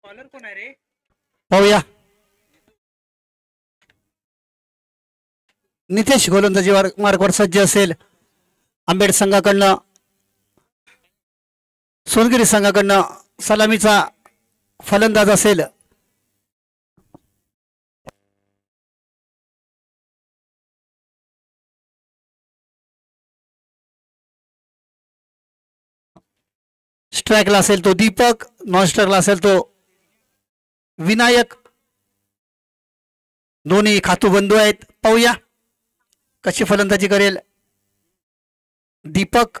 Collar कोण आहे रे? पाहूया. नितेश गोलंदाजी मार्कवर सज्ज असेल. आंबेड संघाकडनं सोनगिरी संघाकडनं सलामीचा फलंदाज असेल. स्ट्राईकला असेल तो दीपक, नॉन स्ट्राईकला असेल तो विनायक. दोन्ही खातू बंधू आहेत. पाहूया कशी फलंदाजी करेल दीपक.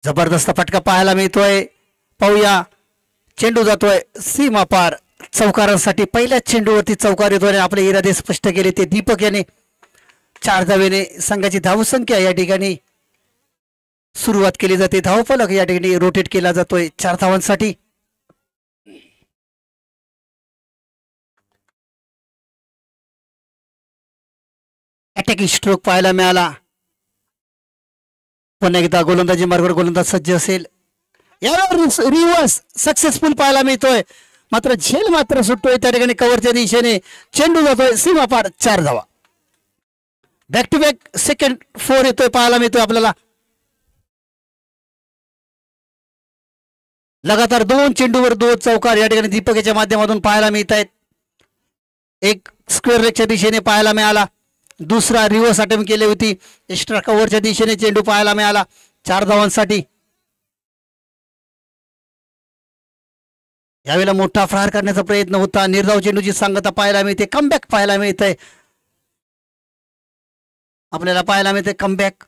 जबरदस्त फटका पाहायला मिळतोय. पाहूया चेंडू जातोय सीमा पार चौकारांसाठी. पहिल्याच चेंडूवरती चौकार येतोय. आपले इरादे स्पष्ट केले ते दीपक याने. 4 धावेने संघाची धावसंख्या या ठिकाणी सुरुवात केली जाते. धावफलक या ठिकाणी रोटेट केला जातोय 4 धावांसाठी. अटॅकिंग स्ट्रोक पाहायला मिळाला. पुन्हा एकदा गोलंदाजी मार्गावर गोलंदाज सज्ज असेल. यावर रिव्हर्स सक्सेसफुल पाहायला मिळतोय. मात्र झेल मात्र सुटतोय त्या ठिकाणी कव्हरच्या दिशेने. चेंडू जातोय सीमा पार 4 धावा. बॅक टू बॅक सेकंड 4 येतोय पाहायला मिळतोय आपल्याला. लगातार 2 चेंडूवर 2 चौकार या ठिकाणी दीपक याच्या माध्यमातून पाहायला मिळत आहेत. एक स्क्वेअर लेगच्या दिशेने पाहायला मिळाला. दुसरा रिव्हर्स अटेम्प्ट केली होती. एक्स्ट्रा कव्हरच्या दिशेने चेंडू पाहायला मिळाला 4 धावांसाठी. यावेळेला मोठा प्रहार करण्याचा प्रयत्न होता. निर्धाव चेंडूची सांगता पाहायला मिळते. कमबॅक पाहायला मिळतंय आपल्याला. पाहायला मिळते कमबॅक.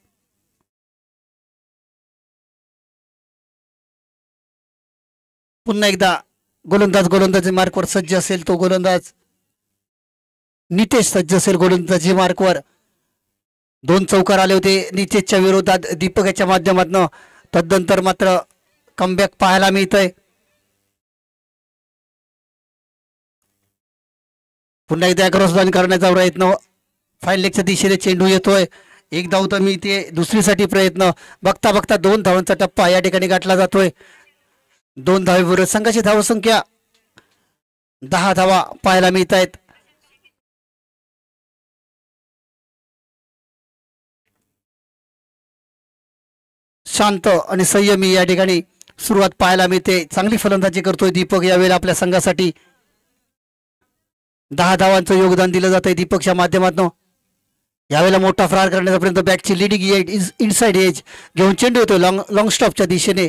पुन्हा एकदा गोलंदाजी मार्कवर सज्ज असेल तो गोलंदाज नितेश सज्ज असेल गोलंदाजी मार्कवर. 2 चौकार आले होते नितेशच्या विरोधात दीपक याच्या माध्यमातून. तदनंतर मात्र कमबॅक पाहायला मिळतंय. पुन्हा एकदा क्रॉस लाईन करण्याचा प्रयत्न. फाईन लेगच्या दिशेने चेंडू येतोय. एक धाव तर मिळते. दुसरीसाठी प्रयत्न. बघता बघता 2 धावांचा टप्पा या ठिकाणी गाठला जातोय. 2 धावेबरोबर संघाची धावसंख्या 10 धावा पाहायला मिळत आहेत. शांत आणि संयमी या ठिकाणी सुरुवात पाहायला मिळते. चांगली फलंदाजी करतोय दीपक यावेळेला आपल्या संघासाठी. 10 धावांचं योगदान दिलं जात आहे दीपकच्या माध्यमातून. यावेळेला मोठा फरार करण्याचा प्रयत्न. बॅकची लिडिंग इनसाइड एज घेऊन चेंडू येतोय लॉंग स्टॉपच्या दिशेने.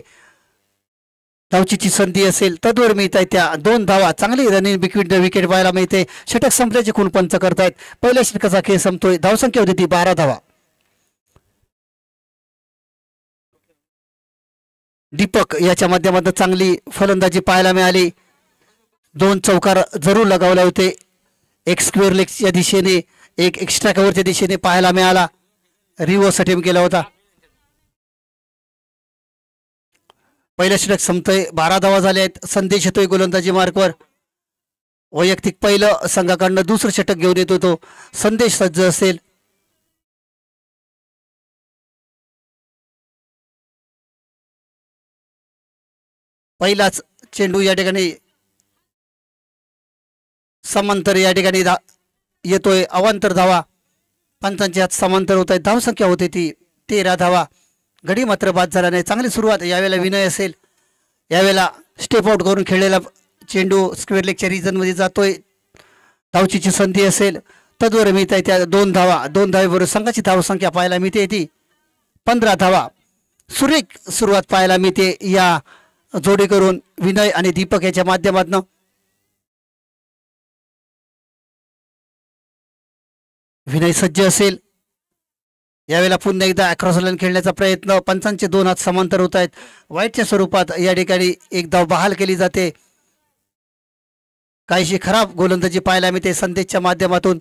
धावचीची संधी असेल तद्वर मिळत आहे त्या 2 धावा. चांगली रनिंग बिटवीन विकेट पाहायला मिळते. षटक संपल्याचे खून पंच करतायत. पहिल्या षटकाचा खेळ संपतोय. धावसंख्या होती ती 12 धावा. दीपक याच्या माध्यमातून चांगली फलंदाजी पाहायला मिळाली. 2 चौकार जरूर लगावले होते. एक स्क्वेअर लेगच्या दिशेने, एक एक्स्ट्रा कव्हरच्या दिशेने पाहायला मिळाला. रिव्हर्स अटेम्प्ट केला होता. पहिल्या षटक संपतोय. 12 धावा झाल्या आहेत. संदेश येतोय गोलंदाजी मार्कवर. वैयक्तिक पहिलं संघाकडनं दुसरं षटक घेऊन येतो तो संदेश सज्ज असेल. पहिलाच चेंडू या ठिकाणी समांतर या ठिकाणी येतोय. अवांतर धावा पंचांचे हात समांतर होत आहेत. धावसंख्या होते ती 13 धावा. गडी मात्र बाद झाला नाही. चांगली सुरुवात. यावेळेला विनय असेल. यावेळेला स्टेप आउट करून खेळलेला चेंडू स्क्वेअर लेगच्या रिजनमध्ये जातोय. धावचीची संधी असेल तद्वर मिळत आहे त्या 2 धावा. 2 धावेबरोबर संघाची धावसंख्या पाहायला मिळते ती 15 धावा. सुरेख सुरुवात पाहायला मिळते या जोडी करून विनय आणि दीपक याच्या माध्यमातून. विनय सज्ज असेल. यावेळेला पुन्हा एकदा अक्रॉस लाईन खेळण्याचा प्रयत्न. पंचांचे 2 हात समांतर होत आहेत. वाईटच्या स्वरूपात या ठिकाणी एक धाव बहाल केली जाते. काहीशी खराब गोलंदाजी पाहायला मिळते संदेशच्या माध्यमातून.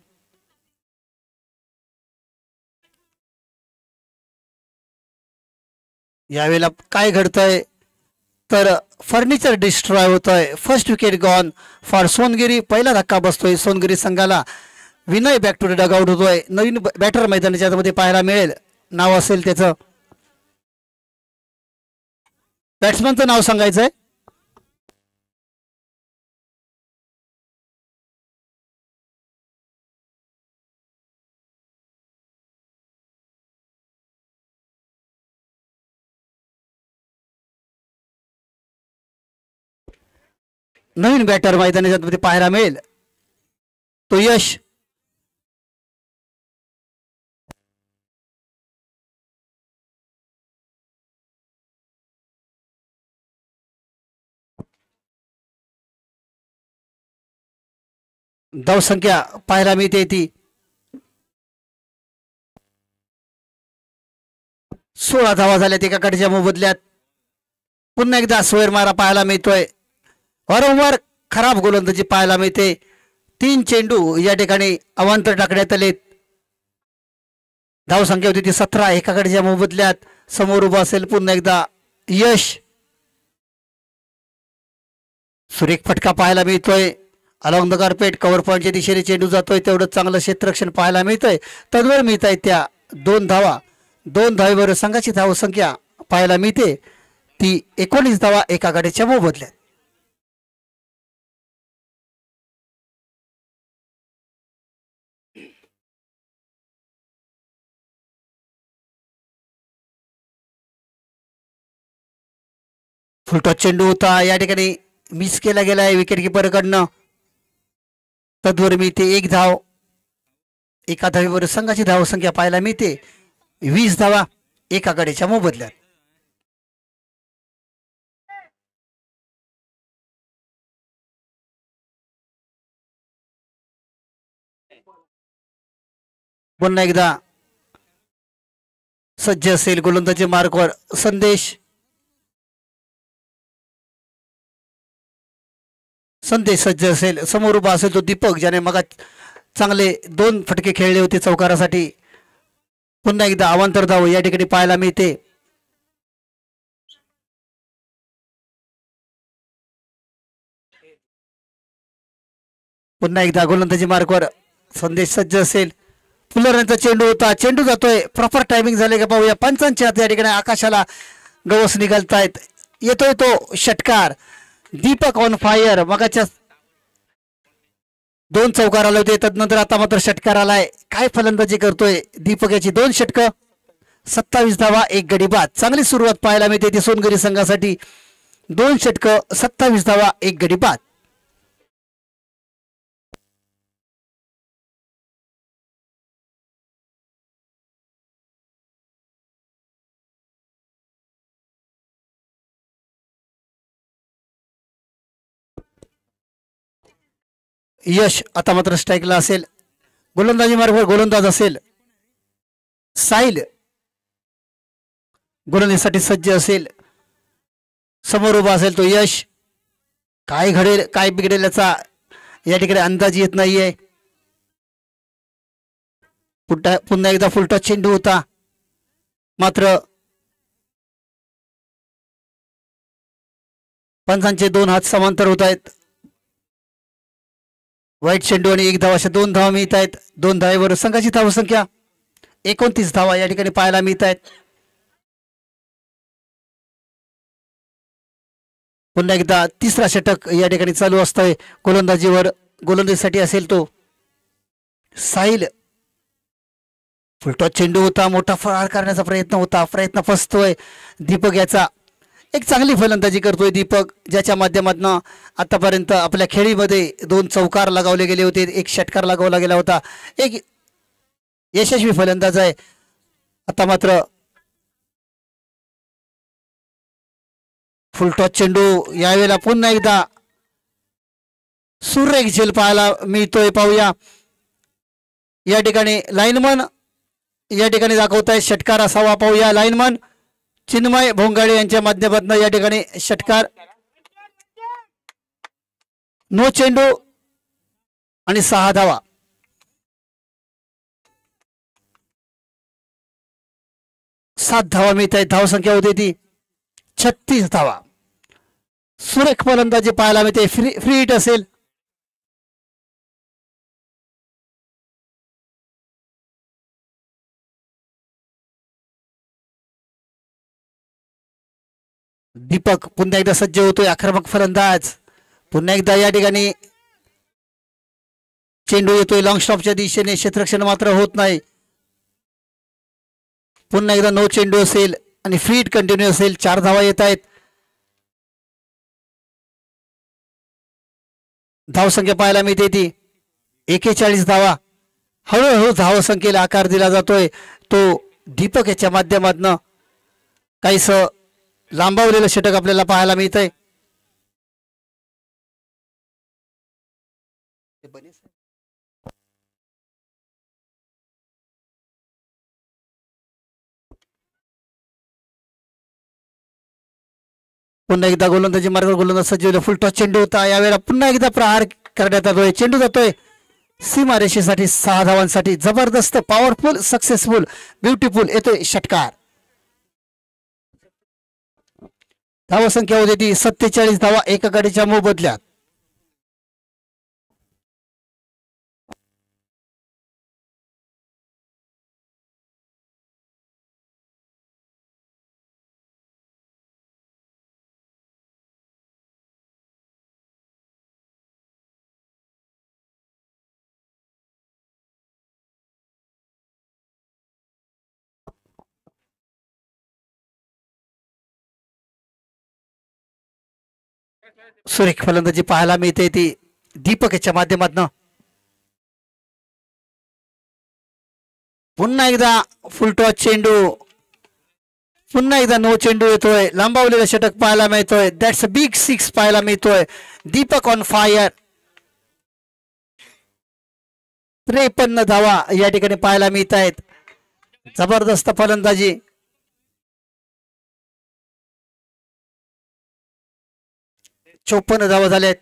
यावेळेला काय घडतंय तर फर्निचर डिस्ट्रॉय होतोय. First wicket gone for Songiri. पहिला धक्का बसतोय सोनगिरी संघाला. विनय बॅक टू डगआउट होतोय. नवीन बॅटर मैदानाच्या मध्ये पाहायला मिळेल. नाव असेल त्याचं. बॅट्समनचं नाव सांगायचंय. नवीन बॅटर मैदानामध्ये पाहायला मिळेल तो यश. धावसंख्या पाहायला मिळते ती 16 धावा झाल्यात एका गटाच्या मोबदल्यात. पुन्हा एकदा सोयर मारा पाहायला मिळतोय. वारंवार खराब गोलंदाजी पाहायला मिळते. 3 चेंडू या ठिकाणी अवांतर टाकण्यात आलेत. धावसंख्या होती ती 17 एका गटाच्या मोबदल्यात. समोर उभा असेल पुन्हा एकदा यश. सुरेख फटका पाहायला मिळतोय. अलॉंग द कार्पेट कव्हर पॉईंटच्या दिशेने चेंडू जातोय. तेवढं चांगलं क्षेत्ररक्षण पाहायला मिळतंय. तद्वर मिळत आहेत त्या 2 धावा. 2 धावेवर संघाची धावसंख्या पाहायला मिळते ती 19 धावा एका गटाच्या मोबदल्यात. फुलटॉस चेंडू होता या ठिकाणी मिस केला गेलाय विकेट किपरकडनं. तद्वर मिळते 1 धाव. एका धावेवर संघाची धावसंख्या पाहायला मिळते 20 धावा एका गटाच्या मोबदल्यात. पुन्हा एकदा सज्ज असेल गोलंदाजी मार्कवर संदेश. सज्ज असेल. समोर उभा असेल तो दीपक ज्याने मग चांगले 2 फटके खेळले होते चौकारासाठी. पुन्हा एकदा अवांतर धाव या ठिकाणी पाहायला मिळते. पुन्हा एकदा गोलंदाजी मार्कवर संदेश सज्ज असेल. फुलरांचा चेंडू होता. चेंडू जातोय. प्रॉपर टायमिंग झाले का पाहूया. पंचांच्या हात या ठिकाणी आकाशाला गवस निघालतायत. येतोय तो षटकार. Deepak on fire. मगाच्या 2 चौकार आले होते. तदनंतर आता मात्र षटकार आलाय. काय फलंदाजी करतोय दीपक. याची 2 षटकं 27 धावा 1 गडी बाद. चांगली सुरुवात पाहायला मिळते ती सोनगरी संघासाठी. 2 षटकं 27 धावा 1 गडी बाद. यश आता मात्र स्ट्राईकला असेल. गोलंदाजी मार्गावर गोलंदाज असेल साहिल. गोलंदाजीसाठी सज्ज असेल. समोर उभा असेल तो यश. काय घडेल काय बिघडेल याचा या ठिकाणी अंदाज येत नाहीये. पुन्हा एकदा फुलटॉस चेंडू होता. मात्र पंचांचे 2 हात समांतर होत आहेत. वाईट चेंडू आणि 1 धाव अशा 2 धावा मिळत आहेत. 2 धावेवर संघाची धावसंख्या 29 धावा या ठिकाणी पाहायला मिळत आहेत. पुन्हा एकदा तिसरा षटक या ठिकाणी चालू असतोय गोलंदाजीवर. गोलंदाजीसाठी असेल तो साहिल. फुलटॉस चेंडू होता. मोठा फरार करण्याचा प्रयत्न होता. प्रयत्न फसतोय दीपक याचा. एक चांगली फलंदाजी करतोय दीपक ज्याच्या माध्यमातून आतापर्यंत आपल्या खेळीमध्ये 2 चौकार लगावले गेले होते. 1 षटकार लगावला गेला होता. एक यशस्वी फलंदाज आहे. आता मात्र फुलटॉस चेंडू यावेळेला पुन्हा एकदा सुरेख झेल पाहायला मिळतोय. पाहूया या ठिकाणी लाईनमन या ठिकाणी दाखवत आहे षटकार असावा. पाहूया लाईनमन चिन्मय भोंगाळे यांच्या माध्यमातून या ठिकाणी षटकार. नो चेंडू आणि 6 धावा. 7 धावा मिळत आहेत. धावसंख्या होती ती 36 धावा. सुरेख फलंदाजी पाहायला मिळते. फ्री हिट असेल. दीपक पुन्हा एकदा सज्ज होतोय. आक्रमक फलंदाज. पुन्हा एकदा या ठिकाणी चेंडू येतोय लॉंग स्टॉपच्या दिशेने. क्षेत्ररक्षण मात्र होत नाही. पुन्हा एकदा नो चेंडू असेल आणि फ्री कंटिन्यू असेल. 4 धावा येत आहेत. धावसंख्या पाहायला मिळते ती 41 धावा. हळूहळू धावसंख्येला आकार दिला जातोय तो दीपक याच्या माध्यमातून काहीस लांबवलेलं षटक आपल्याला पाहायला मिळतंय. पुन्हा एकदा गोलंदाजी मार्ग गोलंदाज सज्जवले फुल टॉस चेंडू होता. यावेळेला पुन्हा एकदा प्रहार करण्यात येतोय. चेंडू जातोय सीमारेषेसाठी 6 धावांसाठी. जबरदस्त पॉवरफुल सक्सेसफुल ब्युटिफुल येतोय षटकार. धावसंख्या होती ती 47 धावा एका गाडीच्या मोबदल्यात. सुरेख फलंदाजी पाहायला मिळते ती दीपक याच्या माध्यमातून. पुन्हा एकदा फुलटॉस चेंडू. पुन्हा एकदा नो चेंडू येतोय. लांबवलेला षटक पाहायला मिळतोय. दॅट्स अ बिग 6 पाहायला मिळतोय. Deepak on fire. 53 धावा या ठिकाणी पाहायला मिळत आहेत. जबरदस्त फलंदाजी. चोपन्न धावा झाल्यात.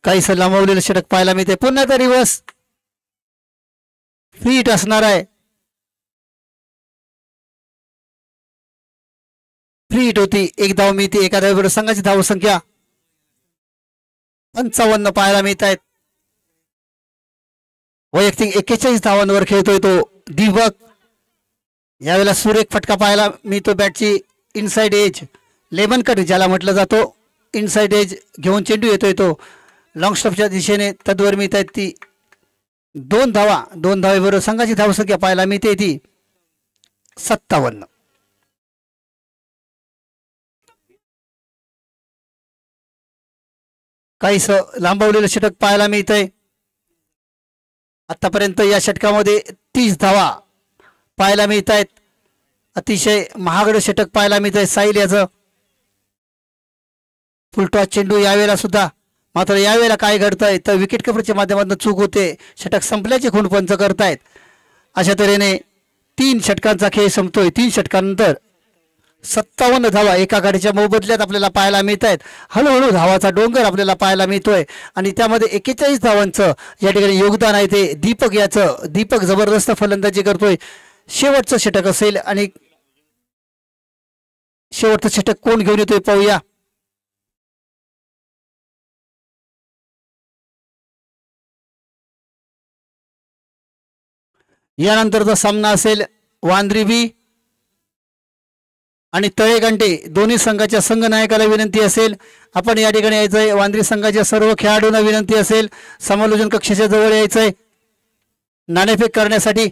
काहीस लांबवलेलं षटक पाहायला मिळते. पुन्हा एकदा रिव्हर्स फ्री हिट असणार आहे. फ्री हिट होती. एक धाव मिळते. एका धावेबरोबर संघाची धावसंख्या 55 पाहायला मिळत आहेत. वैयक्तिक 41 धावांवर खेळतोय तो दीपक. यावेळेला सुरेख फटका पाहायला मिळतो. बॅटची इनसाइड एज लेमन कट ज्याला म्हटलं जातो. इनसाइड एज घेऊन चेंडू येतोय तो लॉंग स्टॉपच्या दिशेने. तद्वर मिळत आहेत ती 2 धावा. 2 धावेबरोबर संघाची धावसंख्या पाहायला मिळते ती 57. काहीस लांबवलेलं षटक पाहायला मिळतंय. आतापर्यंत या षटकामध्ये 30 धावा पाहायला मिळत आहेत. अतिशय महागडं षटक पाहायला मिळत आहे साहिल याचं. फुलटॉस चेंडू यावेळेला सुद्धा. मात्र यावेळेला काय घडतंय तर विकेट किपरच्या माध्यमातून चूक होते. षटक संपल्याचे खूण पंच करतायत. अशा तऱ्हेने 3 षटकांचा खेळ संपतोय. 3 षटकानंतर 57 धावा एका गाडीच्या मोबदल्यात आपल्याला पाहायला मिळत आहेत. हळूहळू धावाचा डोंगर आपल्याला पाहायला मिळतोय आणि त्यामध्ये 41 धावांचं या ठिकाणी योगदान आहे ते दीपक याचं. दीपक जबरदस्त फलंदाजी करतोय. शेवटचं षटक असेल आणि शेवटचं षटक कोण घेऊन येतोय पाहूया. यानंतरचा सामना असेल वांद्री बी आणि तळेगंटे. दोन्ही संघाच्या संघनायकाला विनंती असेल आपण या ठिकाणी यायचंय. वांद्री संघाच्या सर्व खेळाडूंना विनंती असेल समालोचन कक्षाच्या जवळ यायचंय नाणेफेक करण्यासाठी.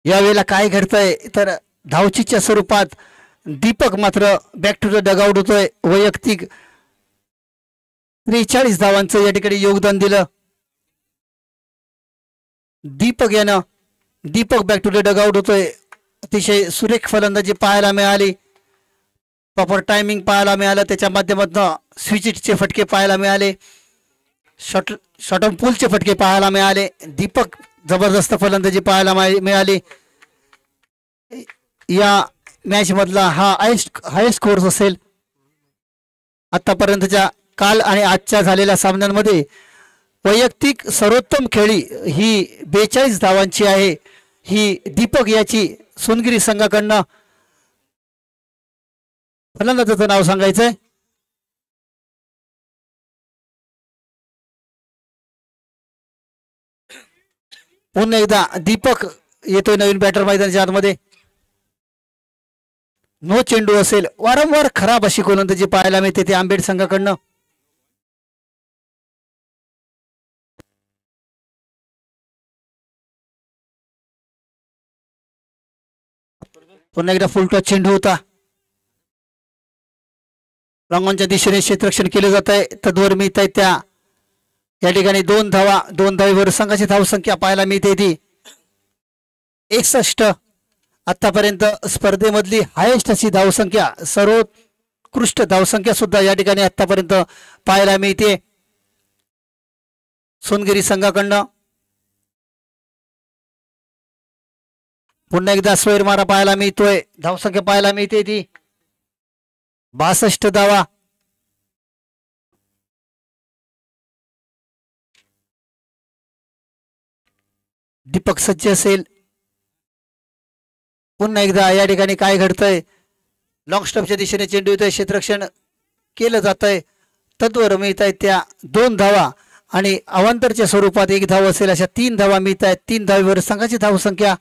यावेळेला काय घडतंय तर धावचीच्या स्वरूपात दीपक मात्र बॅक टू द डगआउट होतोय. वैयक्तिक 43 धावांचं या ठिकाणी योगदान दिलं दीपक यानं. Deepak back to the dugout होतोय. अतिशय सुरेख फलंदाजी पाहायला मिळाली. प्रॉपर टायमिंग पाहायला मिळालं. त्याच्या माध्यमातून स्विचिटचे फटके पाहायला मिळाले. शॉर्ट ऑन पुलचे फटके पाहायला मिळाले. दीपक जबरदस्त फलंदाजी पाहायला मिळाली. या मॅच मधला हा हायेस्ट स्कोअर असेल आतापर्यंतच्या. काल आणि आजच्या झालेल्या सामन्यांमध्ये वैयक्तिक सर्वोत्तम खेळी ही 42 धावांची आहे. ही दीपक याची सोनगिरी संघाकडनं. फलंदाजाचं नाव सांगायचंय पुन्हा एकदा दीपक येतोय नवीन बॅटर मैदानाच्या आतमध्ये. नो चेंडू असेल. वारंवार खराब अशी गोलंदाजी पाहायला मिळते ते आंबेड संघाकडनं. पुन्हा एकदा फुल टॉस चेंडू होता. रंगांच्या दिशेने क्षेत्ररक्षण केले जात आहे. तद्वर मिळत आहे त्या या ठिकाणी 2 धावा. 2 धावेवर संघाची धावसंख्या पाहायला मिळते ती 61. आतापर्यंत स्पर्धेमधली हायेस्ट अशी धावसंख्या, सर्वोत्कृष्ट धावसंख्या सुद्धा या ठिकाणी आतापर्यंत पाहायला मिळते सोनगिरी संघाकडनं. पुन्हा एकदा स्वैर मारा पाहायला मिळतोय. धावसंख्या पाहायला मिळते ती 62 धावा. दीपक सज्ज असेल. पुन्हा एकदा या ठिकाणी काय घडतंय, लॉंग स्टॉपच्या दिशेने चेंडू येतोय, क्षेत्ररक्षण केलं जात आहे. तत्वर मिळत आहेत त्या 2 धावा आणि अवांतरच्या स्वरूपात 1 धाव असेल अशा 3 धावा मिळत आहेत. 3 धावेवर संघाची धावसंख्या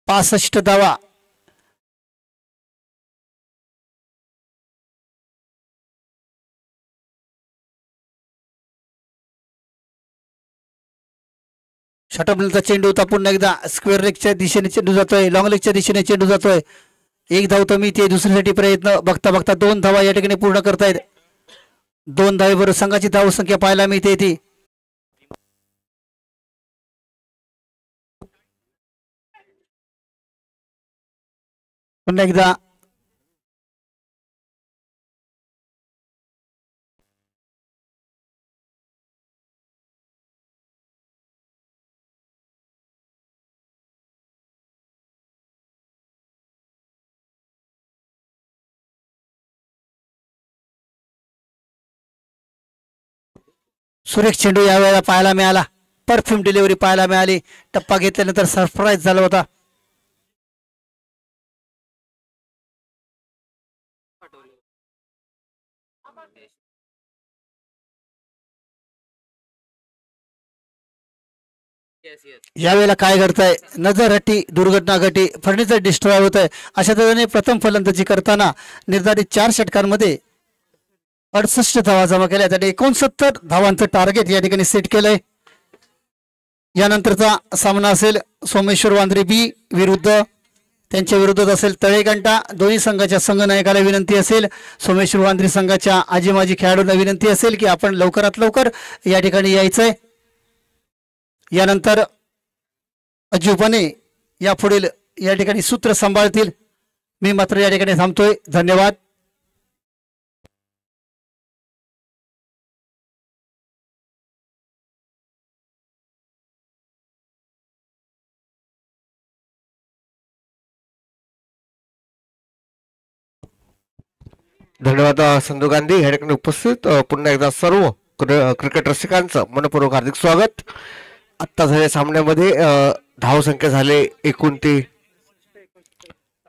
65 धावा. षटबलचा चेंडू होता. पुन्हा एकदा स्क्वेअर लेगच्या दिशेने चेंडू जातोय, लॉंग लेगच्या दिशेने चेंडू जातोय. 1 धाव तर मिळते. दुसऱ्यासाठी प्रयत्न बघता बघता 2 धावा या ठिकाणी पूर्ण करतायत. 2 धावेवर संघाची धावसंख्या पाहायला मिळते ती पुन्हा एकदा सुरेख चेंडू यावेळेला पाहायला मिळाला. परफ्यूम डिलिव्हरी पाहायला मिळाली. टप्पा घेतल्यानंतर सरप्राईज झाला होता. यावेळेला काय घडतंय, नजर हटी, दुर्घटना घटी, फर्निचर डिस्ट्रॉय होत आहे. अशा तऱ्हेने प्रथम फलंदाजी करताना निर्धारित 4 षटकांमध्ये 68 धावा जमा केल्या. त्याने 69 धावांचं टार्गेट या ठिकाणी सेट केलंय. यानंतरचा सामना असेल सोमेश्वर वांद्रे बी विरुद्ध, त्यांच्या विरोधात असेल तळेघंटा. दोन्ही संघाच्या संघनायकाला विनंती असेल, सोमेश्वर वांद्रे संघाच्या आजी माजी खेळाडूंना विनंती असेल की आपण लवकरात लवकर या ठिकाणी यायचंय. यानंतर अजूपणे या पुढील या ठिकाणी सूत्र सांभाळतील. मी मात्र या ठिकाणी थांबतोय. धन्यवाद. धन्यवाद संधू गांधी या ठिकाणी उपस्थित पुन्हा एकदा सर्व क्रिकेट रसिकांचं मनपूर्वक हार्दिक स्वागत. आत्ता झालेल्या सामन्यामध्ये धावसंख्या झाले एकूण ते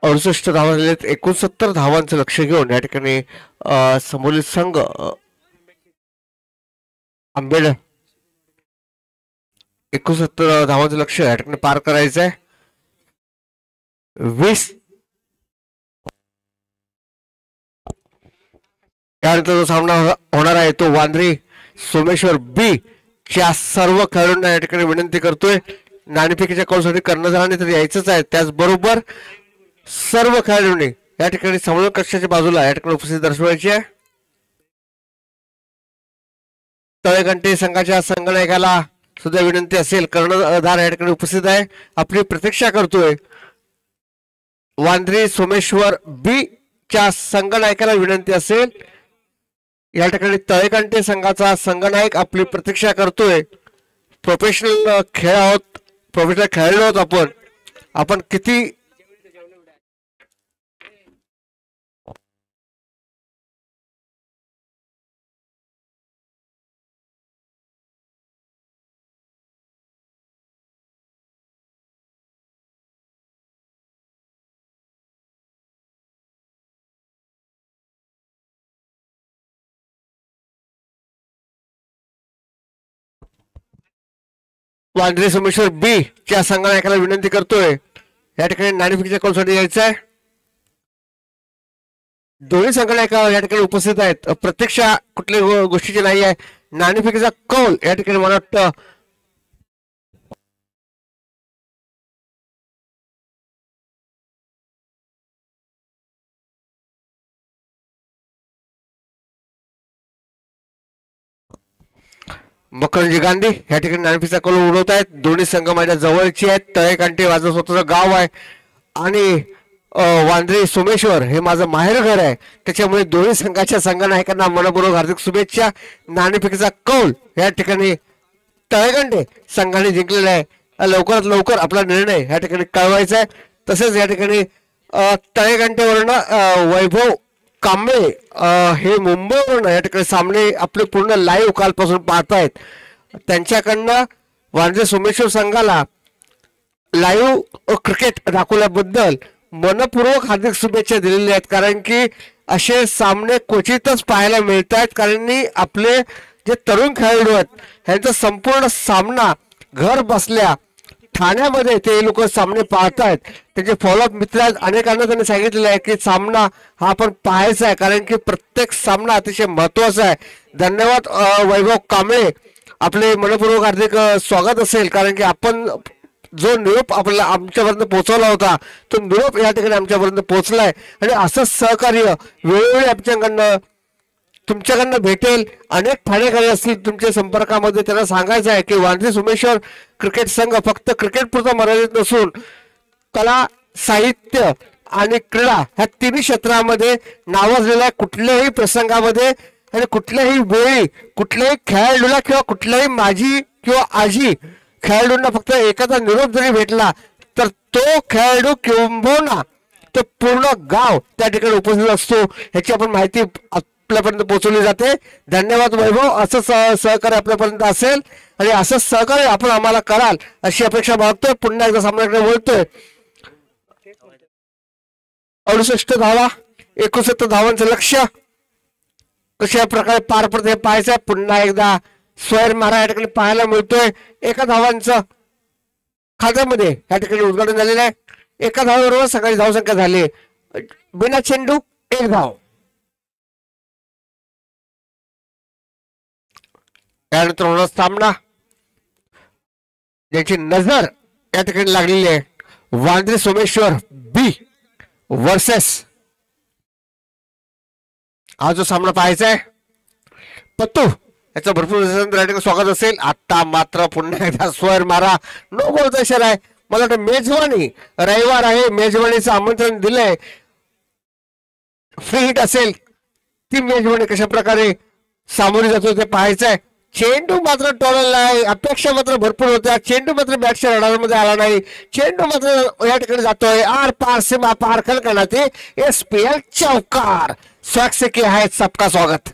68 धावा झालेत. 69 धावांचं लक्ष घेऊन या ठिकाणी समोरील संघ आंबेड 69 धावांचं लक्ष या ठिकाणी पार करायचं आहे. 20 त्यानंतर जो सामना होणार आहे तो वांद्रे सोमेश्वर बी च्या सर्व खेळाडूंना या ठिकाणी विनंती करतोय, नाणेफेकीच्या कॉलसाठी कर्णधाराने तर यायचंच आहे. त्याचबरोबर सर्व खेळाडूंनी या ठिकाणी समोर कक्षाच्या बाजूला या ठिकाणी उपस्थिती दर्शवायची आहे. तळेघंटे संघाच्या संघनायकाला सुद्धा विनंती असेल, कर्णधार या ठिकाणी उपस्थित आहे, आपली प्रतीक्षा करतोय. वांद्रे सोमेश्वर बी च्या संघनायकाला विनंती असेल, या ठिकाणी तळेघंटे संघाचा संघनायक आपली प्रतीक्षा करतोय. प्रोफेशनल खेळ आहोत, प्रोफेशनल खेळाडू आहोत आपण किती वांद्रे सोमेश्वर बी च्या संघनायकाला विनंती करतोय, या ठिकाणी नाणेफेकीच्या कॉलसाठी यायचं आहे. दोन्ही संघनायक या ठिकाणी उपस्थित आहेत. प्रत्यक्षा कुठल्या गोष्टीची नाही आहे. नाणेफेकीचा कौल या ठिकाणी मला वाटतं मकरंजी गांधी या ठिकाणी नाणेफेकीचा कौल उडवत आहेत. दोन्ही संघ माझ्या जवळची आहेत. तळेकांठी माझं स्वतःचं गाव आहे आणि वांद्रे सोमेश्वर हे माझं माहेर घर आहे. त्याच्यामुळे दोन्ही संघाच्या संघनायकांना मनपूर्वक हार्दिक शुभेच्छा. नाणेफेकीचा कौल या ठिकाणी तळेकांठे संघाने जिंकलेला आहे. लवकरात लवकर आपला निर्णय या ठिकाणी कळवायचा आहे. तसेच या ठिकाणी तळेकांठेवरनं वैभव कांबळे हे मुंबईवरून या ठिकाणी सामने आपले पूर्ण लाईव्ह कालपासून पाहतायत. त्यांच्याकडनं वांद्रे सोमेश्वर संघाला लाईव्ह क्रिकेट दाखवल्याबद्दल मनपूर्वक हार्दिक शुभेच्छा दिलेल्या आहेत. कारण की असे सामने क्वचितच पाहायला मिळत आहेत. कारण आपले जे तरुण खेळाडू आहेत ह्यांचा संपूर्ण सामना घर बसल्या ठाण्यामध्ये ते लोक सामने पाहतायत. त्यांचे फॉलोअप मित्र अनेकांना त्यांनी सांगितलेलं आहे की सामना हा आपण पाहायचा आहे कारण की प्रत्येक सामना अतिशय महत्वाचा आहे. धन्यवाद वैभव कांबळे, आपले मनपूर्वक हार्दिक स्वागत असेल. कारण की आपण जो निरोप आपल्याला आमच्यापर्यंत पोहोचवला होता तो निरोप या ठिकाणी आमच्यापर्यंत पोहोचलाय आणि असंच सहकार्य वेळोवेळी आमच्याकडनं तुमच्याकडनं भेटेल. अनेक ठाणेकरी असतील तुमच्या संपर्कामध्ये, त्यांना सांगायचं आहे की वांद्रे सोमेश्वर क्रिकेट संघ फक्त क्रिकेट पुरता मर्यादित नसून कला, साहित्य आणि क्रीडा ह्या तिन्ही क्षेत्रामध्ये नावाजलेल्या कुठल्याही प्रसंगामध्ये आणि कुठल्याही वेळी कुठल्याही खेळाडूला किंवा कुठल्याही माजी किंवा आजी खेळाडूंना फक्त एखादा निरोप जरी भेटला तर तो खेळाडू किंबहुना तो पूर्ण गाव त्या ठिकाणी उपस्थित असतो. ह्याची आपण माहिती आपल्यापर्यंत पोहोचवली जाते. धन्यवाद वैभव, असं सहकार्य आपल्यापर्यंत असेल आणि असंच सहकार्य आपण आम्हाला कराल अशी अपेक्षा बाळगतोय. पुन्हा एकदा सामन्याकडे वळतोय. 68 धावा, 69 धावांचं लक्ष्य कशा प्रकारे पार पडते हे पाहायचं. पुन्हा एकदा स्वैर मारा या ठिकाणी पाहायला मिळतोय. एका धावांचं खात्यामध्ये या ठिकाणी उद्घाटन झालेलं आहे. एका धावाबरोबर सकाळी धावसंख्या झाली. बिना चेंडू 1 धाव. त्यानंतर होणार सामना ज्याची नजर या ठिकाणी लागलेली आहे. वांद्रे सोमेश्वर बी वर्सेस हा जो सामना पाहायचा आहे पत्तू याचा भरपूर स्वागत असेल. आता मात्र पुन्हा एकदा स्वर मारा नो बॉलचा इशारा आहे. मला वाटतं मेजवानी रविवार आहे, मेजवानीचं आमंत्रण दिलंय. फ्री हिट असेल ती मेजवानी कशा प्रकारे सामोरी जातो ते पाहायचं आहे. चेंडू मात्र टोलला आहे. अपेक्षा मात्र भरपूर होत्या. चेंडू मात्र बॅटच्या रडारमध्ये आला नाही. चेंडू मात्र या ठिकाणी जातोय आर पार सीमा पार करण्यात. SPL चौकार स्वाक्षी आहेत. सबका स्वागत.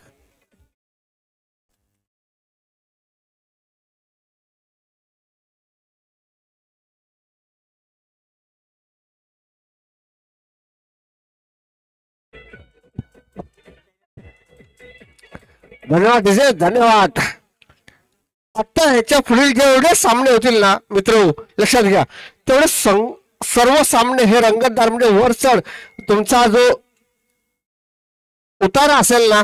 धन्यवाद डिझे, धन्यवाद. आता ह्याच्या पुढील जेवढे सामने होतील ना मित्र लक्षात घ्या, तेवढे सर्व सामने हे रंगतदार म्हणजे वर चढ तुमचा जो उतारा असेल ना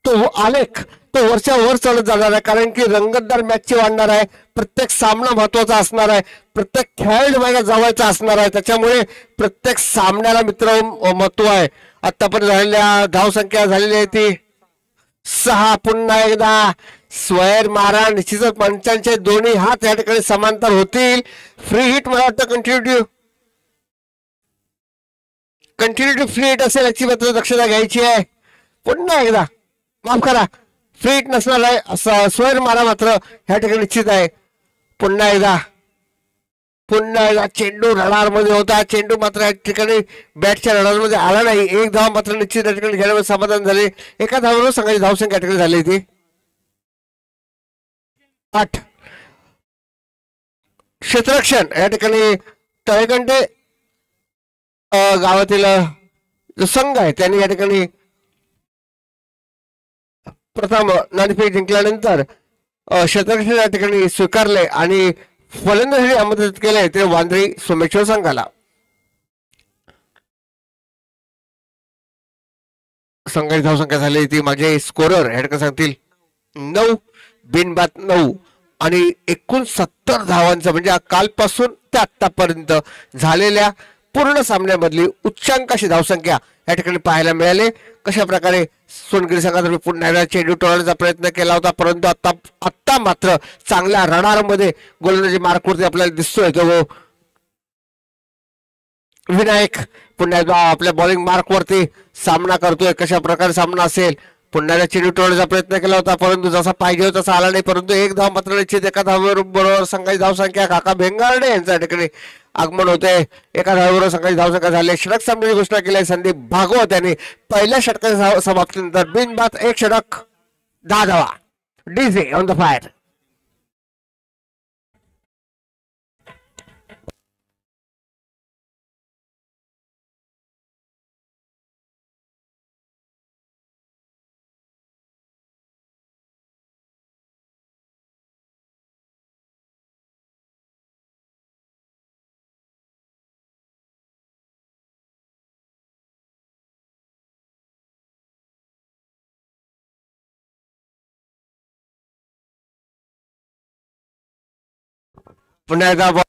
तो आलेख तो वरच्या वर चढत जाणार आहे. कारण की रंगतदार मॅचची वाढणार आहे. प्रत्येक सामना महत्वाचा असणार आहे. प्रत्येक खेळाडू माझ्या जवळचा असणार आहे. त्याच्यामुळे प्रत्येक सामन्याला मित्र महत्व आहे. आतापर्यंत झालेल्या धावसंख्या झालेली आहे ती 6. पुन्हा एकदा स्वैर मारा. निश्चितच पंचांचे दोन्ही हात या ठिकाणी समांतर होतील. फ्री हिट मला वाटतं कंटिन्युटी फ्री हिट असेल याची मात्र दक्षता घ्यायची आहे. पुन्हा एकदा माफ करा, फ्री हिट नसणार आहे असं स्वैर मारा मात्र ह्या ठिकाणी निश्चित आहे. पुन्हा एकदा चेंडू रडार मध्ये होता. चेंडू मात्र या ठिकाणी बॅटच्या रडार मध्ये आला नाही. 1 धाव मात्र निश्चित या ठिकाणी घेण्यामध्ये समाधान झाले. एका धावावर संघाची धावसंख्या या ठिकाणी झाली ती 8. क्षेत्ररक्षण या ठिकाणी तळेकंठे गावातील जो संघ आहे त्यांनी या ठिकाणी प्रथम नाणेफेक जिंकल्यानंतर क्षेत्ररक्षण या ठिकाणी स्वीकारले आणि फलंदाजी आमंत्रित केले ते वांद्रे सोमेश्वर संघाला. संघाची धावसंख्या झाली ती माझे स्कोरर या ठिकाणी सांगतील 9 बिनबाद 9 आणि 69 धावांचं म्हणजे कालपासून ते आतापर्यंत झालेल्या पूर्ण सामन्यामधली उच्चांकाशी धावसंख्या या ठिकाणी पाहायला मिळाली. कशा प्रकारे सोनगिरी संघातर्फे पुन्हा एकदा चेंडू टोळण्याचा प्रयत्न केला होता, परंतु आता मात्र चांगल्या रडारमध्ये गोलंदाजी मार्कवरती आपल्याला दिसतोय तो विनायक पुन्हा एकदा आपल्या बॉलिंग मार्कवरती सामना करतोय. कशा प्रकारे सामना असेल, पुन्हा एकदा चेंडू टोळण्याचा प्रयत्न केला होता, परंतु जसा पाहिजे होता तसा आला नाही. परंतु एक धाव मात्र निश्चित. एका धावाबरोबर संघाची धावसंख्या काका भेंगारडे यांच्या ठिकाणी आगमन होते. एका धावाबरोबर संघाची धावसंख्या झाली. षटक सामन्याची घोषणा केली आहे संदीप भागवत यांनी. पहिल्या षटकाच्या समाप्तीनंतर बिनबाद एक षटक, 10 धावा. DJ on the fire. पुन्हा एकदा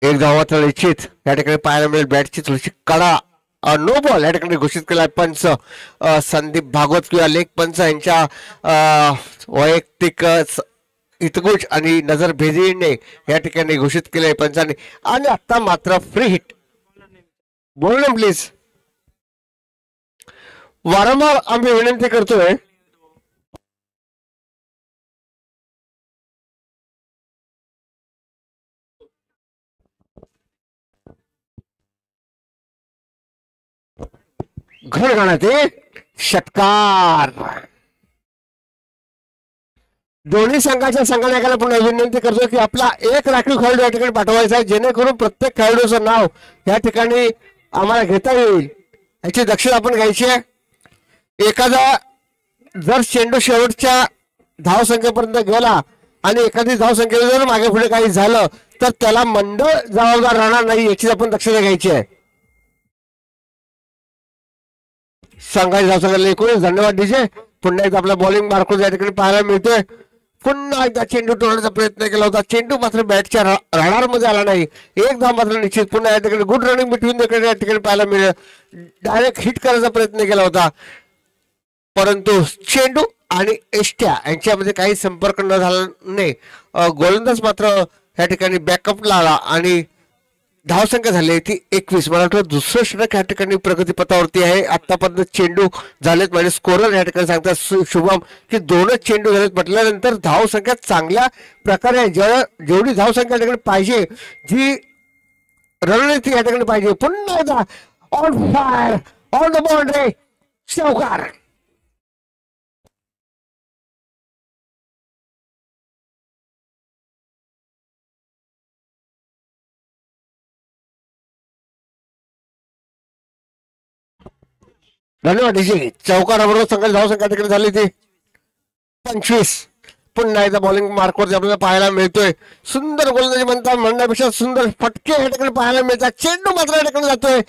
एक धाव मात्र निश्चित या ठिकाणी पाहायला मिळेल. बॅटची थोडीशी कडा नो बॉल या ठिकाणी घोषित केला पंच संदीप भागवत किंवा लेग पंच यांच्या वैयक्तिक हितगुज आणि नजर भेदीने या ठिकाणी घोषित केले पंचांनी. आणि आता मात्र फ्री हिट. बोल ना प्लीज. वारंवार आम्ही विनंती करतोय घर गाण्याचे षटकार. दोन्ही संघाच्या संघनायकाला पुन्हा विनंती करतो की आपला एक राखीव खेळाडू या ठिकाणी पाठवायचा आहे, जेणेकरून प्रत्येक खेळाडूचं नाव या ठिकाणी आम्हाला घेता येईल याची दक्षता आपण घ्यायची आहे. एखादा जर चेंडू शेवटच्या धावसंख्येपर्यंत गेला आणि एखादी धावसंख्येला जर मागे पुढे काही झालं तर त्याला मंडळ जबाबदार राहणार नाही याची आपण दक्षता घ्यायची आहे. संघाची धावसंख्या एकूणच. धन्यवाद डीजे. पुन्हा एकदा आपला बॉलिंग मार्कवर या ठिकाणी पाहायला मिळतोय. पुन्हा एकदा चेंडू टोळण्याचा प्रयत्न केला होता, चेंडू मात्र बॅटच्या राडारमध्ये आला नाही. एक धाव मात्र निश्चित. पुन्हा या ठिकाणी गुड रनिंग बिटवीन या ठिकाणी पाहायला मिळेल. डायरेक्ट हिट करायचा प्रयत्न केला होता, परंतु चेंडू आणि एष्ट्या यांच्यामध्ये काही संपर्क न झाल्याने गोलंदाज मात्र या ठिकाणी बॅकअपला आला आणि धावसंख्या झाली ती 21. मला वाटतं दुसरं षटक या ठिकाणी प्रगतीपथावरती आहे. आतापर्यंत चेंडू झालेत म्हणजे स्कोरर या ठिकाणी सांगतात शुभम की 2च चेंडू झालेत म्हटल्यानंतर धावसंख्या चांगल्या प्रकारे आहे. जेवढी धावसंख्या या ठिकाणी पाहिजे, जी रणनीती या ठिकाणी पाहिजे. पुन्हा एकदा on fire on the boundary चौकार. धन्यवाद डीजे. चौकाराबरोबर संघाची धावसंख्या ठिकाणी झाली ती 25. पुन्हा एकदा बॉलिंग मार्कवरती आपल्याला पाहायला मिळतोय. सुंदर गोलंदाजी म्हणण्यापेक्षा सुंदर फटके या ठिकाणी पाहायला मिळतात. चेंडू मात्र या ठिकाणी जातोय.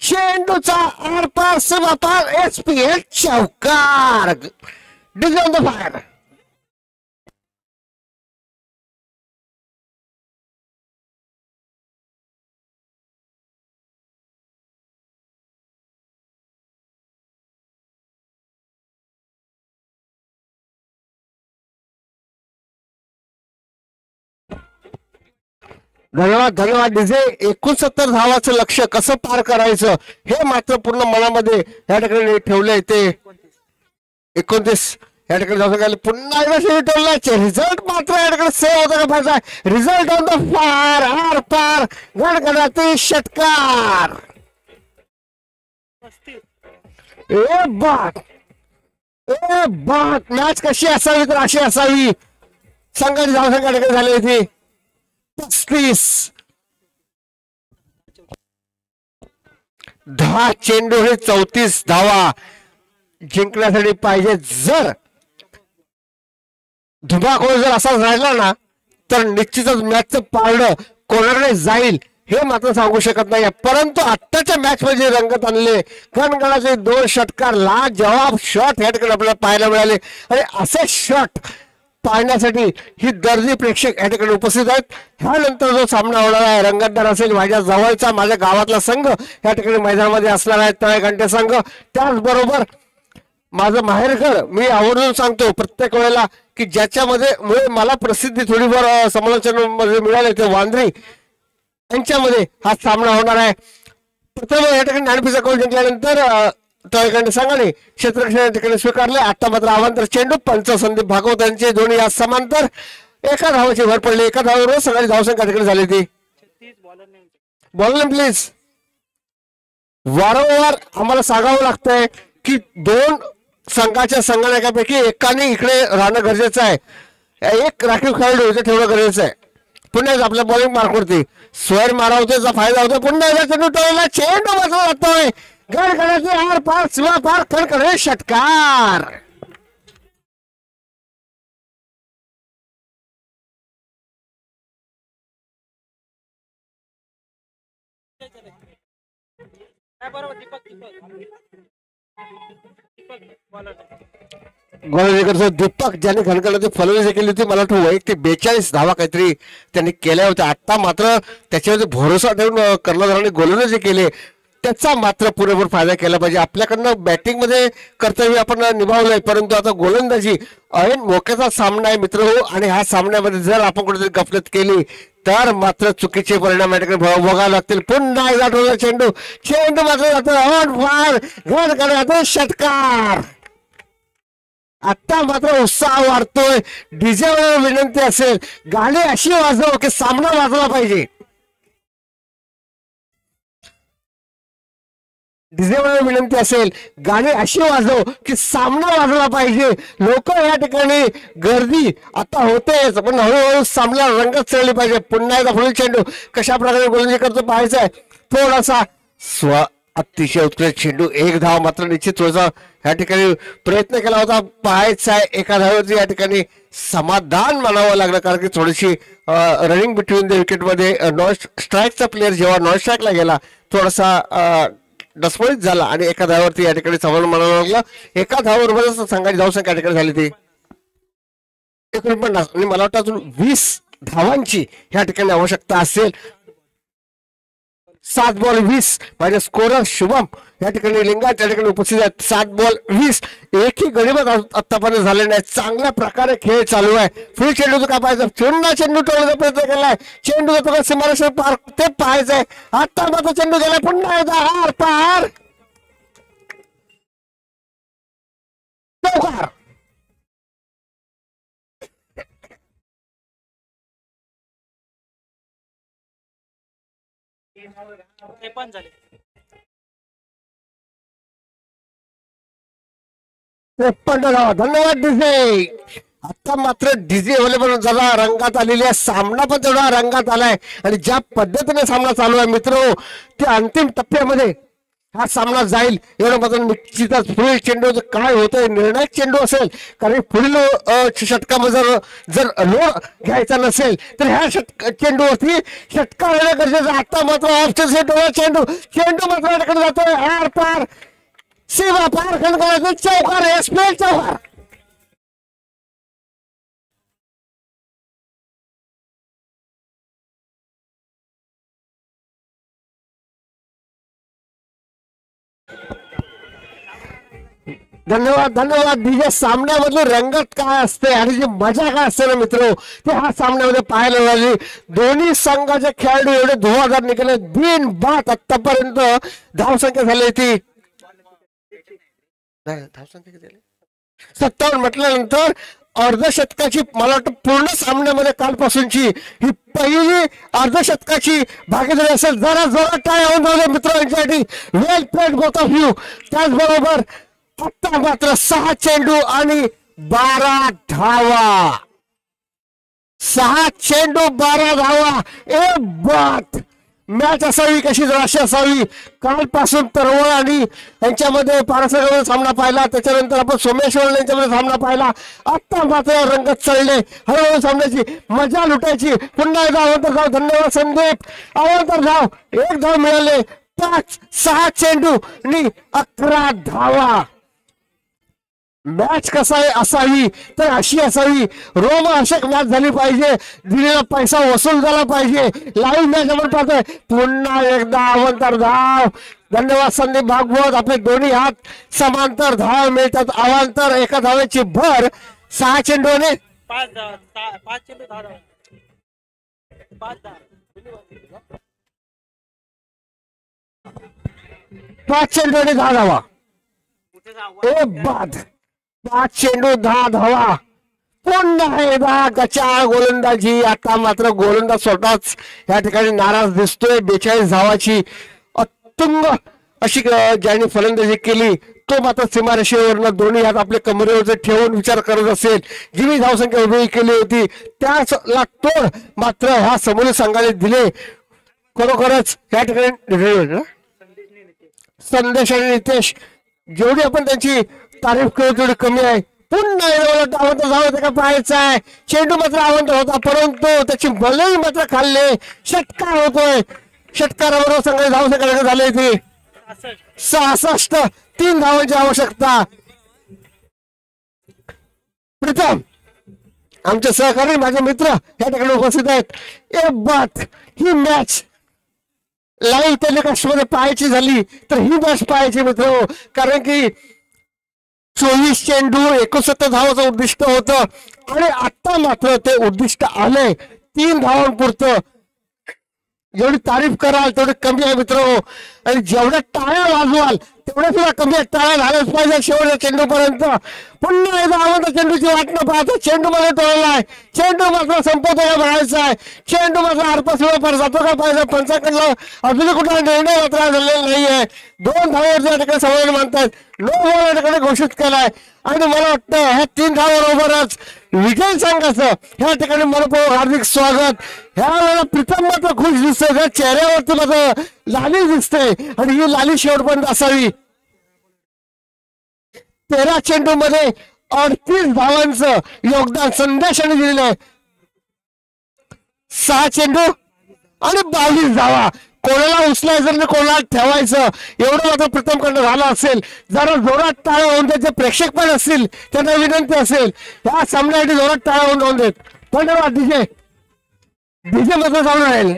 चेंडूचा आरपार सीमापार SPL चौकार. DJ on the fire. धन्यवाद धन्यवाद डीजे. 69 धावाचं लक्ष कसं पार करायचं हे मात्र पूर्ण मनामध्ये या ठिकाणी ठेवलंय. ते 29 या ठिकाणी जाऊन पुन्हा एकदा ठेवलाय. रिझल्ट मात्र या ठिकाणी सेव्ह होता का पाहिजे. Result on the far are पार गडगडाती षटकार. ए बात मॅच कशी असावी तर अशी असावी. संघाची धावसंख्या ठिकाणी झाली होती 35. 10 चेंडू हे 34 धावा जिंकण्यासाठी पाहिजे. जर धुमाकूळ जर असाच राहिला ना तर निश्चितच मॅचचं पारडं कोणाकडे जाईल हे मात्र सांगू शकत नाही. परंतु आत्ताच्या मॅच मध्ये रंगत आणले कणगणाचे 2 षटकार लाजवाब शॉट या ठिकाणी आपल्याला पाहायला मिळाले. आणि असे शॉट पाहण्यासाठी ही दर्दी प्रेक्षक या ठिकाणी उपस्थित आहेत. ह्यानंतर जो सामना होणार आहे रंगतदार असेल. माझ्या जवळचा माझ्या गावातला संघ या ठिकाणी मैदानामध्ये असणार आहे तळेघंटे संघ. त्याचबरोबर माझं माहेरघर मी आवर्जून सांगतो प्रत्येक वेळेला की ज्याच्यामध्ये मुळे मला प्रसिद्धी थोडीफार समालोचनामध्ये मिळाले ते वांद्रे यांच्यामध्ये हा सामना होणार आहे. प्रथम या ठिकाणी नाणेफेकीचा कौल जिंकल्यानंतर तळेघंटे संघाने क्षेत्ररक्षण या ठिकाणी स्वीकारले. आता मात्र अवांतर चेंडू पंच संदीप भागवत यांचे दोन्ही या समांतर एका धावाची भर पडली. एका धावावर सगळी धावसंख्या ठिकाणी झाली ती. Bowler please. वारंवार आम्हाला सांगावं लागतंय की दोन संघाच्या संघानायकापैकी एकाने इकडे राहणं गरजेचं आहे. एक राखीव खेळाडू इथे ठेवणं गरजेचं आहे. पुन्हा आपल्या बॉलिंग मार्कवरती स्वैर मारावतेचा फायदा होतो. पुन्हा एकदा चेंडू टोळला. चेंडू बसला जातोय गडगडाचे आर पार शिवा पार कडकडे षटकार. गोलंदाजीचा दीपक ज्याने घनकडाची फलंदाजी केली होती. मला वाटतं वैयक्तिक 42 धावा काहीतरी त्यांनी केल्या होत्या. आता मात्र त्याच्यावरती भरोसा ठेवून कर्णधारांनी गोलंदाजी केली. त्याचा मात्र पुरेपूर फायदा केला पाहिजे. आपल्याकडनं बॅटिंग मध्ये कर्तव्य आपण निभावलंय परंतु आता गोलंदाजी ऐन मोक्याचा सामना आहे मित्र हो. आणि ह्या सामन्यामध्ये जर आपण कुठेतरी गफलत केली तर मात्र चुकीचे परिणाम या ठिकाणी भोगावे लागतील. पुन्हा एकदा ठेवला चेंडू. चेंडू मात्र जातो ऑन फायर घड षटकार. आता मात्र उत्साह वाढतोय. डीजे विनंती असेल गाणी अशी वाजव की सामना वाजला पाहिजे. डीजेवर विनंती असेल गाणी अशी वाजव की सामना वाजला पाहिजे. लोक या ठिकाणी गर्दी आता होतेच पण हळूहळू सामना रंगत चढली पाहिजे. पुन्हा एकदा पुढील चेंडू कशा प्रकारे गोलंदाजी करतो पाहायचं आहे. थोडासा अतिशय उत्कृष्ट चेंडू. एक धाव मात्र निश्चित थोडासा या ठिकाणी प्रयत्न केला होता पाहायचा आहे. एका धावेवरती या ठिकाणी समाधान मानावं लागलं कारण की थोडीशी रनिंग बिटवीन द विकेट मध्ये नॉन स्ट्राईकचा प्लेअर जेव्हा नॉन स्ट्राईकला गेला थोडासा डसमळीत झाला आणि एका धावावरती या ठिकाणी समाधान मानावं लागलं. एका धावाबरोबर संघाची धावसंख्या या ठिकाणी झाली ती 49 आणि मला वाटतं अजून 20 धावांची या ठिकाणी आवश्यकता असेल. 7 बॉल 20 माझे स्कोरर शुभम या ठिकाणी लिंगायत या ठिकाणी उपस्थित आहेत. 7 बॉल 20 एकही गडीमत आतापर्यंत झाले नाही. चांगल्या प्रकारे खेळ चालू आहे. फुल चेंडू काय पाहायचं. पुन्हा चेंडू टोळण्याचा प्रयत्न केलाय. चेंडू तो सीमारेषा पार ते पाहायचंय. आता मात्र चेंडू गेलाय. पुन्हा एकदा आर पार चौकार. धन्यवाद डीजे. आता मात्र डीजे अवेलेबल झाला. रंगात आलेली आहे. सामना पण तेवढा रंगात आलाय आणि ज्या पद्धतीने सामना चालू आहे मित्र ते अंतिम टप्प्यामध्ये हा सामना जाईल एवढं मात्र निश्चितच. पुढील चेंडू काय होतंय निर्णायक चेंडू असेल कारण पुढील षटकामध्ये जर लोड घ्यायचा नसेल तर ह्या चेंडूवरती षटकार येणं गरजेचं. आता मात्र ऑप्शन चेंडू चेंडू मात्र जातोय आर पार सीमा पार खंड चौकार आहे. स्पेल चौकार. धन्यवाद धन्यवाद डीजे. सामन्यामधली रंगत काय असते आणि जी मजा काय असते ना मित्र ते हा सामन्यामध्ये पाहायला मिळाली. दोन्ही संघाचे खेळाडू एवढे धुवाधार निघाले. बिन बात आतापर्यंत धावसंख्या झाली ती 57 म्हटल्यानंतर अर्धशतकाची मला वाटतं पूर्ण सामन्यामध्ये कालपासूनची ही पहिली अर्धशतकाची भागीदारी असेल. जरा जोरात काय होऊन जाऊ मित्रांसाठी. वेल प्लेड बोथ ऑफ यू. त्याचबरोबर आता मात्र 6 चेंडू आणि 12 धावा. 6 चेंडू 12 धावा. ए बात मॅच असावी कशी अशी असावी. कालपासून तरवळ आणि यांच्यामध्ये पारसगाव सामना पाहिला. त्याच्यानंतर आपण सोमेश्वर यांच्यामध्ये सामना पाहिला. आता मात्र रंगत चढले. हळूहळू सामन्याची मजा लुटायची. पुन्हा एकदा अवंतर धाव. धन्यवाद संदीप. अवंतर धाव. 1 धाव मिळाले. 5 6 चेंडू आणि 11 धावा. मॅच कसा आहे असावी तर अशी असावी, रोमहर्षक मॅच झाली पाहिजे, दिलेला पैसा वसूल झाला पाहिजे. लाईव्ह मॅच आपण पाहतोय. पुन्हा एकदा अवंतर धाव. धन्यवाद संदीप भागवत. आपले दोन्ही हात समांतर धाव मिळतात. अवांतर एका धावेची भर. 6 चेंडूने 5 चेंडूने 10 धावा. ए बाद. 5 चेंडू 10 धावा. पुन्हा एकदा गचाळ गोलंदाजी. आता मात्र गोलंदाज स्वतःच या ठिकाणी नाराज दिसतोय. 42 धावाची अतुंग अशी ज्यांनी फलंदाजी केली तो मात्र सीमारेषेवरनं दोन्ही हात आपल्या कमरेवर ठेवून विचार करत असेल. जी मी धावसंख्या उभी केली होती त्याच तोड मात्र ह्या समोरील संघाने दिले. खरोखरच या ठिकाणी संदेश आणि नितेश जेवढी आपण त्यांची तारीफ करू तेवढी कमी आहे. पुन्हा आवंत जावं का पाहायचं आहे. चेंडू मात्र आवंत होता परंतु त्याची बलही मात्र खाल्ले. षटकार होतोय. षटकाराबरोबर संघ धावसंख्या झाले ती 66. 3 धावांची आवश्यकता. प्रथम आमचे सहकारी माझे मित्र या ठिकाणी उपस्थित आहेत. ए बात ही मॅच लाईव्ह टेलिकास्ट मध्ये पाहायची झाली तर ही मॅच पाहायची मित्र, कारण की 24 चेंडू 69 धावाचं उद्दिष्ट होतं आणि आता मात्र ते उद्दिष्ट आलंय 3 धावांपुरतं. जेवढी तारीफ कराल तेवढी कमी आहे मित्र, आणि जेवढ्या टाळ्या वाजवाल तेवढ्या सुद्धा कमी आहे. टाळ्या झाल्याच पाहिजे शेवटच्या चेंडूपर्यंत. पुन्हा एकदा आवडतं चेंडूची वाट न पाहता चेंडू मध्ये टोळलाय. चेंडू मात्र संपवतो म्हणायचा आहे. चेंडू मात्र आरपासून जातो का पाहिजे. पंचाकडला अजूनही कुठला निर्णय मात्र झालेला नाहीये. 2 धावावर या ठिकाणी समाधान मानतात. नो बॉल या ठिकाणी घोषित केलाय आणि मला वाटतं ह्या 3 धावाबरोबरच विजय संघाचं ह्या ठिकाणी मनपूर्वक हार्दिक स्वागत. ह्या वेळेला प्रीतम मात्र खुश दिसतोय. त्या चेहऱ्यावरती मात्र लाली दिसते आणि ही लाली शेवटपर्यंत असावी. 13 चेंडू मध्ये 38 धावांचं योगदान संदेशाने दिलेलं आहे. 6 चेंडू आणि 22 धावा. कोणाला उचलायचं आणि कोणाला ठेवायचं एवढं मात्र प्रथमकडनं झालं असेल. जरा जोरात टाळ्या होऊन त्याचे प्रेक्षक पण असतील त्यांना विनंती असेल या सामन्यासाठी जोरात टाळ्या होऊन देत. धन्यवाद. डीजे मात्र चालू राहील.